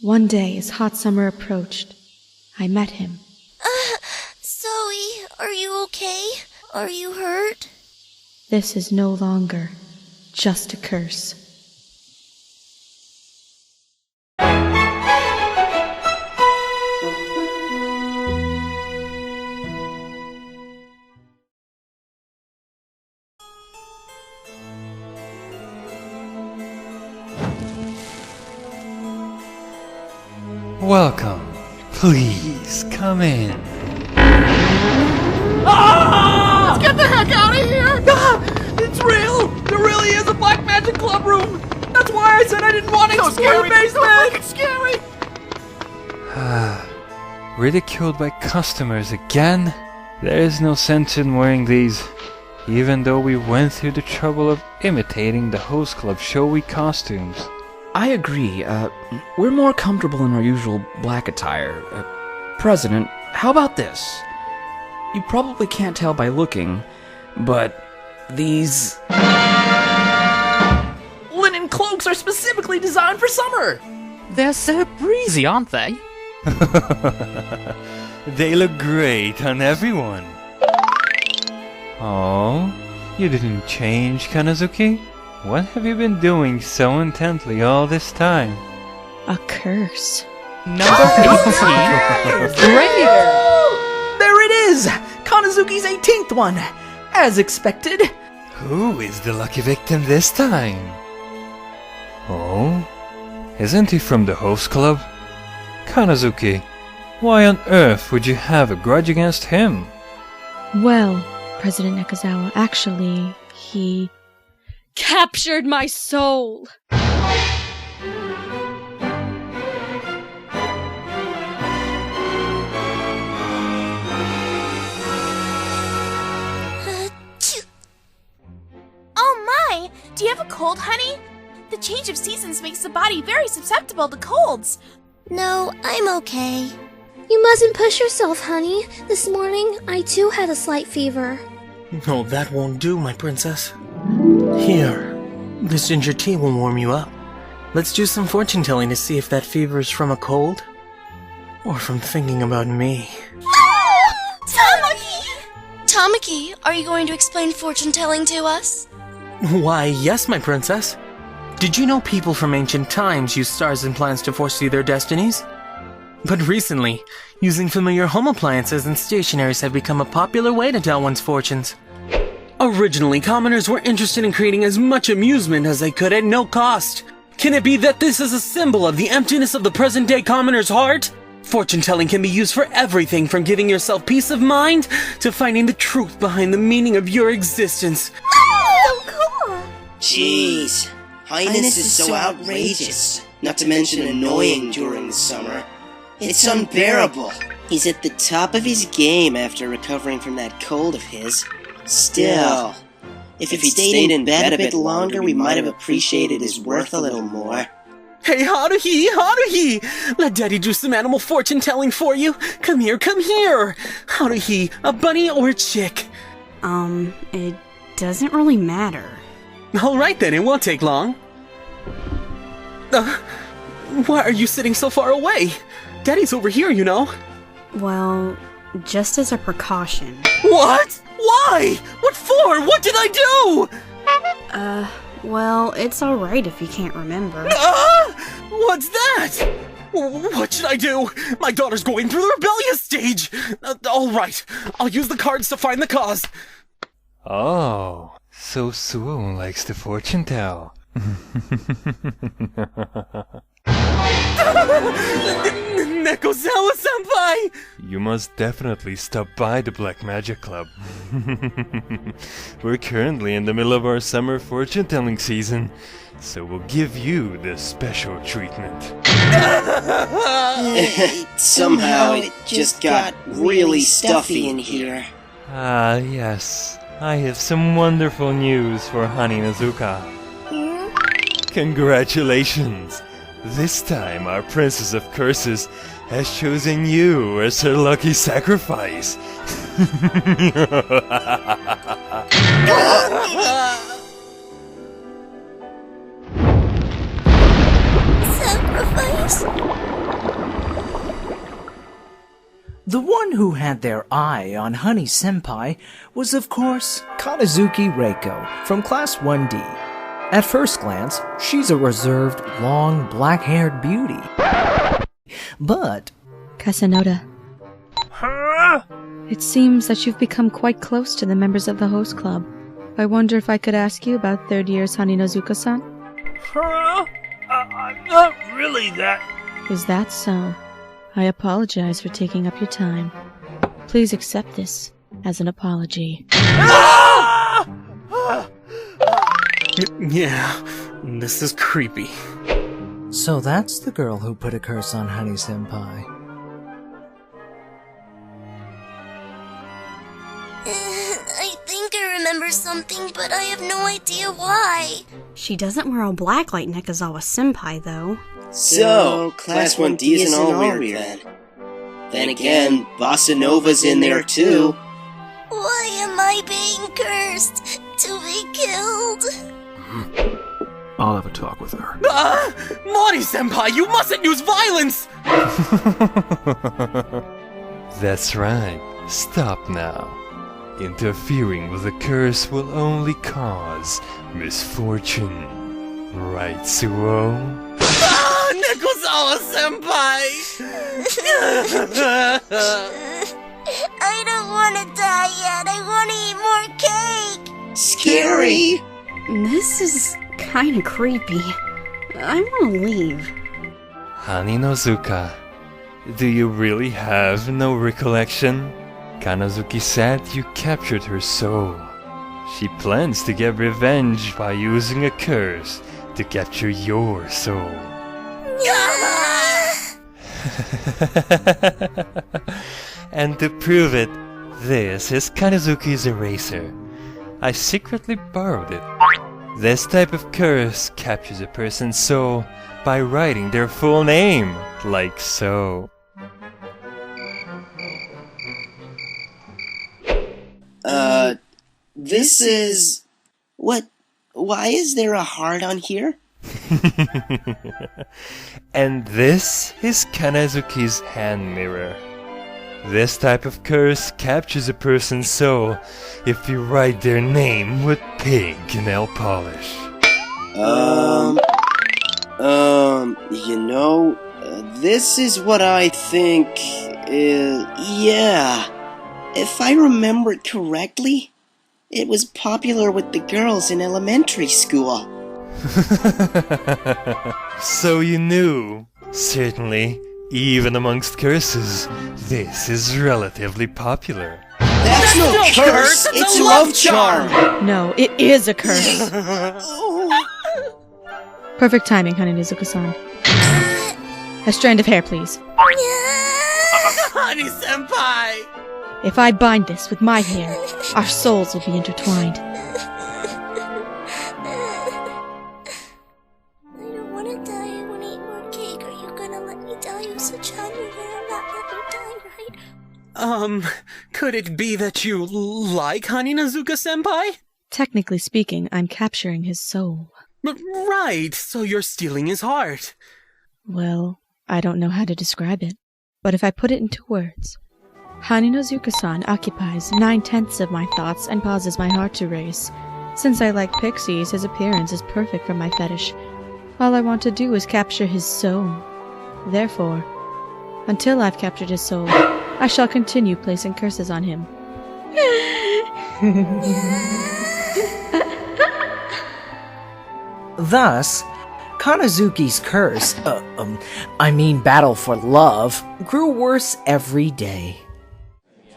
One day, as hot summer approached, I met him. Zoe, are you okay? Are you hurt? This is no longer just a curse. Welcome. Please, come in. Ah! Let's get the heck out of here! Ah! It's real! There really is a black magic club room! That's why I said I didn't want to explore the basement! So scary! Ridiculed by customers again? There is no sense in wearing these, even though we went through the trouble of imitating the host club showy costumes. I agree. We're more comfortable in our usual black attire. President, how about this? You probably can't tell by looking, but these linen cloaks are specifically designed for summer. They're so breezy, aren't they? They look great on everyone. Oh, you didn't change, Kanazuki? What have you been doing so intently all this time? A curse. Number 18. Great! There it is! Kanazuki's 18th one! As expected. Who is the lucky victim this time? Oh? Isn't he from the host club? Kanazuki, why on earth would you have a grudge against him? Well, President Nekozawa, actually, he captured my soul! Oh my! Do you have a cold, honey? The change of seasons makes the body very susceptible to colds. No, I'm okay. You mustn't push yourself, honey. This morning, I too had a slight fever. No, that won't do, my princess. Here, this ginger tea will warm you up. Let's do some fortune telling to see if that fever is from a cold or from thinking about me. Tamaki! Tamaki, are you going to explain fortune telling to us? Why, yes, my princess. Did you know people from ancient times used stars and planets to foresee their destinies? But recently, using familiar home appliances and stationaries have become a popular way to tell one's fortunes. Originally, commoners were interested in creating as much amusement as they could at no cost. Can it be that this is a symbol of the emptiness of the present-day commoner's heart? Fortune-telling can be used for everything from giving yourself peace of mind to finding the truth behind the meaning of your existence. So cool! Jeez, Highness is so outrageous, not to mention annoying during the summer. It's unbearable. He's at the top of his game after recovering from that cold of his. Still, if he'd stayed in bed a bit longer, we might have appreciated his worth a little more. Hey, Haruhi, Haruhi! Let Daddy do some animal fortune-telling for you. Come here, come here! Haruhi, a bunny or a chick? It doesn't really matter. Alright then, it won't take long. Why are you sitting so far away? Daddy's over here, you know. Well, just as a precaution. What? Why? What for? What did I do? Well, it's alright if you can't remember. What's that? What should I do? My daughter's going through the rebellious stage. Alright, I'll use the cards to find the cause. Oh, so Suo likes to fortune tell. Nekozawa-senpai! You must definitely stop by the Black Magic Club. We're currently in the middle of our summer fortune-telling season, so we'll give you the special treatment. Somehow it just got really stuffy in here. Ah, yes. I have some wonderful news for Honey Nezuka. Congratulations! This time our Princess of Curses has chosen you as her lucky sacrifice. Sacrifice? The one who had their eye on Honey Senpai was, of course, Kanazuki Reiko from Class 1D. At first glance, she's a reserved, long, black-haired beauty. But... Kasanoda. It seems that you've become quite close to the members of the host club. I wonder if I could ask you about third year's Haninozuka-san? I'm not really that... Is that so? I apologize for taking up your time. Please accept this as an apology. Yeah, this is creepy. So that's the girl who put a curse on Honey Senpai. I think I remember something, but I have no idea why. She doesn't wear all black like Nekozawa Senpai, though. So, Class 1D isn't all weird then. Then again, Bossa Nova's in there too. Why am I being cursed to be killed? I'll have a talk with her. Mori-senpai, you mustn't use violence! That's right. Stop now. Interfering with the curse will only cause misfortune. Right, Suo? Nekozawa-senpai! I don't want to die yet. I want to eat more cake. Scary! This is kinda creepy. I wanna leave. Haninozuka, do you really have no recollection? Kanazuki said you captured her soul. She plans to get revenge by using a curse to capture your soul. And to prove it, this is Kanazuki's eraser. I secretly borrowed it. This type of curse captures a person's soul by writing their full name, like so. This is... What? Why is there a heart on here? And this is Kanazuki's hand mirror. This type of curse captures a person's soul if you write their name with pink nail polish. This is what I think yeah. If I remember correctly, it was popular with the girls in elementary school. So you knew. Certainly, even amongst curses, this is relatively popular. That's no curse! It's a love charm! No, it is a curse. Perfect timing, Haninozuka-san. A strand of hair, please. Honey Senpai! If I bind this with my hair, our souls will be intertwined. I don't want to die. I want to eat more cake. Are you gonna let me die? You're such a honey. You'll not let me die, right? Could it be that you like Haninozuka-senpai? Technically speaking, I'm capturing his soul. Right, so you're stealing his heart. Well, I don't know how to describe it, but if I put it into words, Haninozuka-san occupies 9/10 of my thoughts and causes my heart to race. Since I like pixies, his appearance is perfect for my fetish. All I want to do is capture his soul. Therefore, until I've captured his soul, I shall continue placing curses on him. Thus, Kanazuki's curse, battle for love, grew worse every day.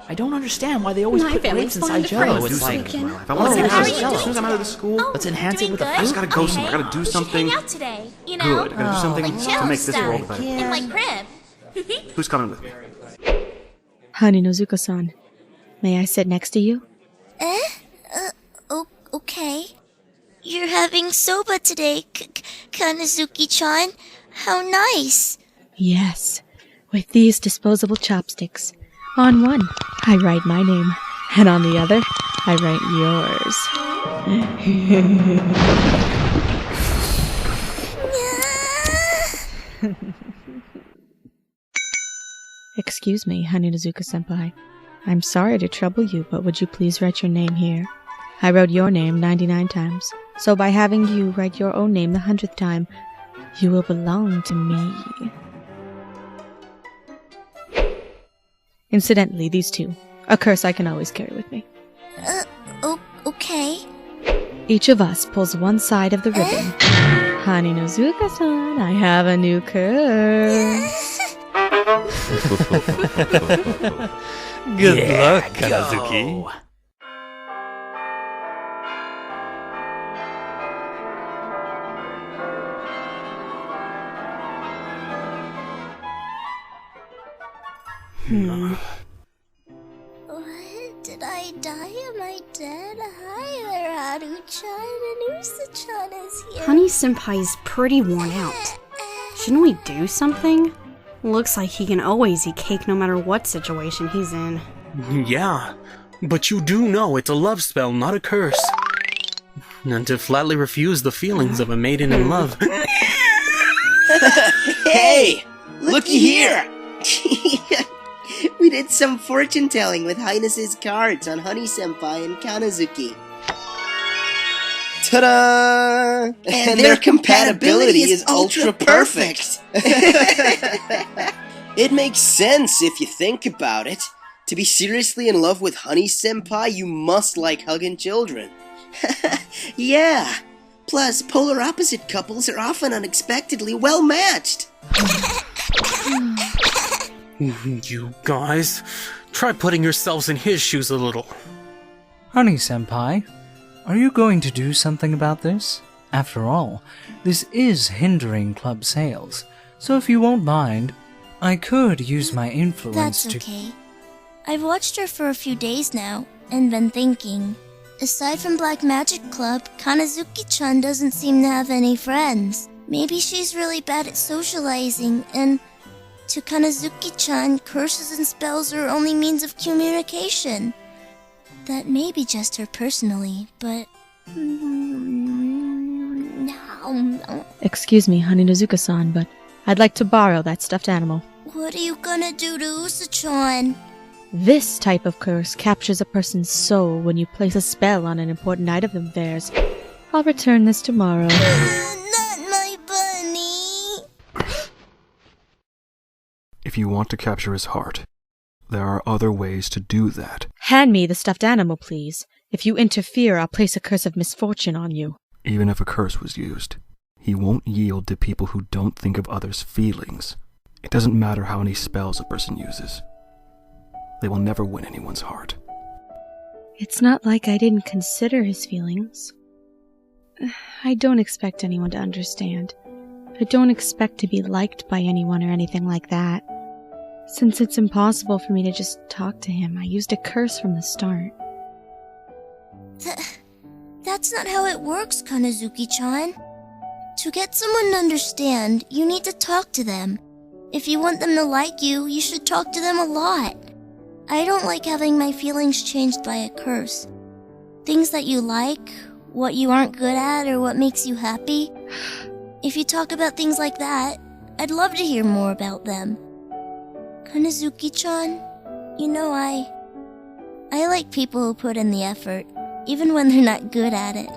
I don't understand why they always put grapes inside Jello. It's like, If I want to How are do you Jello, as doing? soon as I'm out of this school, let's enhance it with a I just gotta go somewhere. I gotta do We should something hang out today. You know, good. I gotta do something like to chill make this stuff. world better. In my crib. Who's coming with me? Haninozuka-san, may I sit next to you? Okay. You're having soba today, Kanazuki-chan. How nice. Yes, with these disposable chopsticks. On one, I write my name, and on the other, I write yours. Excuse me, Haninazuka-senpai. I'm sorry to trouble you, but would you please write your name here? I wrote your name 99 times, so by having you write your own name the 100th time, you will belong to me. Incidentally, these two. A curse I can always carry with me. Okay. Each of us pulls one side of the ribbon. Haninazuka-san, I have a new curse. Good luck, Kanazuki. What? Did I die? Am I dead? Hi there, Haru-chan, and Usa-chan is here. Honey Senpai's pretty worn out. Shouldn't we do something? Looks like he can always eat cake no matter what situation he's in. Yeah, but you do know it's a love spell, not a curse. And to flatly refuse the feelings of a maiden in love. Hey! Looky here! We did some fortune telling with Highness's cards on Honey Senpai and Kanazuki. Ta-da! And their compatibility is ultra perfect! It makes sense if you think about it. To be seriously in love with Honey Senpai, you must like hugging children. Yeah. Plus, polar opposite couples are often unexpectedly well matched. You guys, try putting yourselves in his shoes a little. Honey Senpai, are you going to do something about this? After all, this is hindering club sales, so if you won't mind, I could use my influence That's okay. I've watched her for a few days now, and been thinking. Aside from Black Magic Club, Kanazuki-chan doesn't seem to have any friends. Maybe she's really bad at socializing, and to Kanazuki-chan, curses and spells are only means of communication. That may be just her personally, but... Excuse me, Haninazuka-san, but I'd like to borrow that stuffed animal. What are you gonna do to Usa-chan? This type of curse captures a person's soul when you place a spell on an important item of theirs. I'll return this tomorrow. Not my bunny! If you want to capture his heart, there are other ways to do that. Hand me the stuffed animal, please. If you interfere, I'll place a curse of misfortune on you. Even if a curse was used, he won't yield to people who don't think of others' feelings. It doesn't matter how many spells a person uses. They will never win anyone's heart. It's not like I didn't consider his feelings. I don't expect anyone to understand. I don't expect to be liked by anyone or anything like that. Since it's impossible for me to just talk to him, I used a curse from the start. That's not how it works, Kanazuki-chan. To get someone to understand, you need to talk to them. If you want them to like you, you should talk to them a lot. I don't like having my feelings changed by a curse. Things that you like, what you aren't good at, or what makes you happy. If you talk about things like that, I'd love to hear more about them. Kanazuki-chan, you know I like people who put in the effort, even when they're not good at it.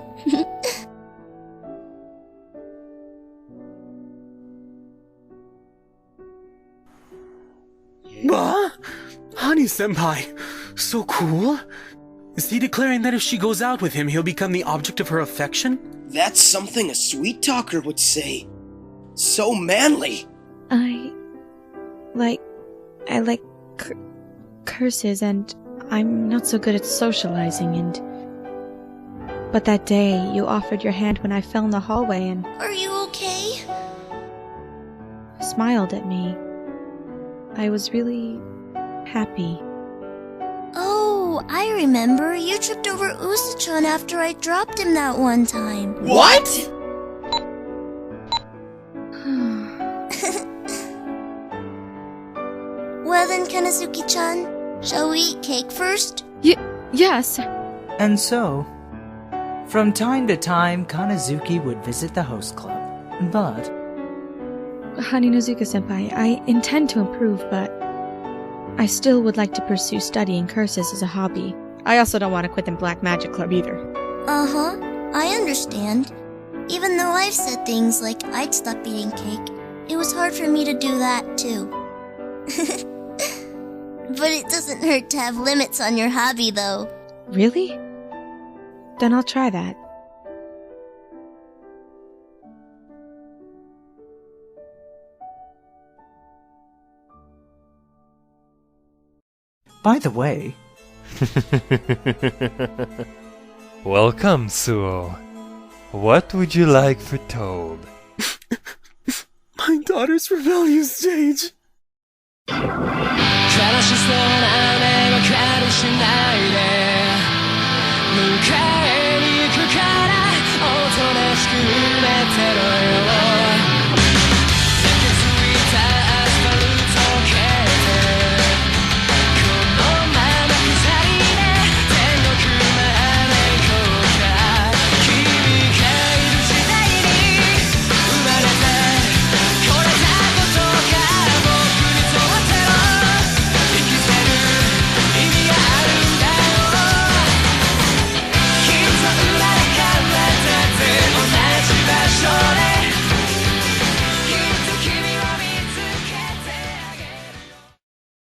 Honey Senpai, so cool. Is he declaring that if she goes out with him, he'll become the object of her affection? That's something a sweet talker would say. So manly. I like curses, and I'm not so good at socializing, But that day, you offered your hand when I fell in the hallway and... Are you okay? Smiled at me. I was really happy. Oh, I remember. You tripped over Usa-chan after I dropped him that one time. What? Well then, Kanazuki-chan, shall we eat cake first? Yes. And so, from time to time, Kanazuki would visit the host club, but... Haninazuka-senpai, I intend to improve, but I still would like to pursue studying curses as a hobby. I also don't want to quit the Black Magic Club either. Uh-huh, I understand. Even though I've said things like I'd stop eating cake, it was hard for me to do that too. But it doesn't hurt to have limits on your hobby, though. Really? Then I'll try that. By the way... Welcome, Suo. What would you like for told? My daughter's rebellion stage. 悲しそうな雨がかりしないで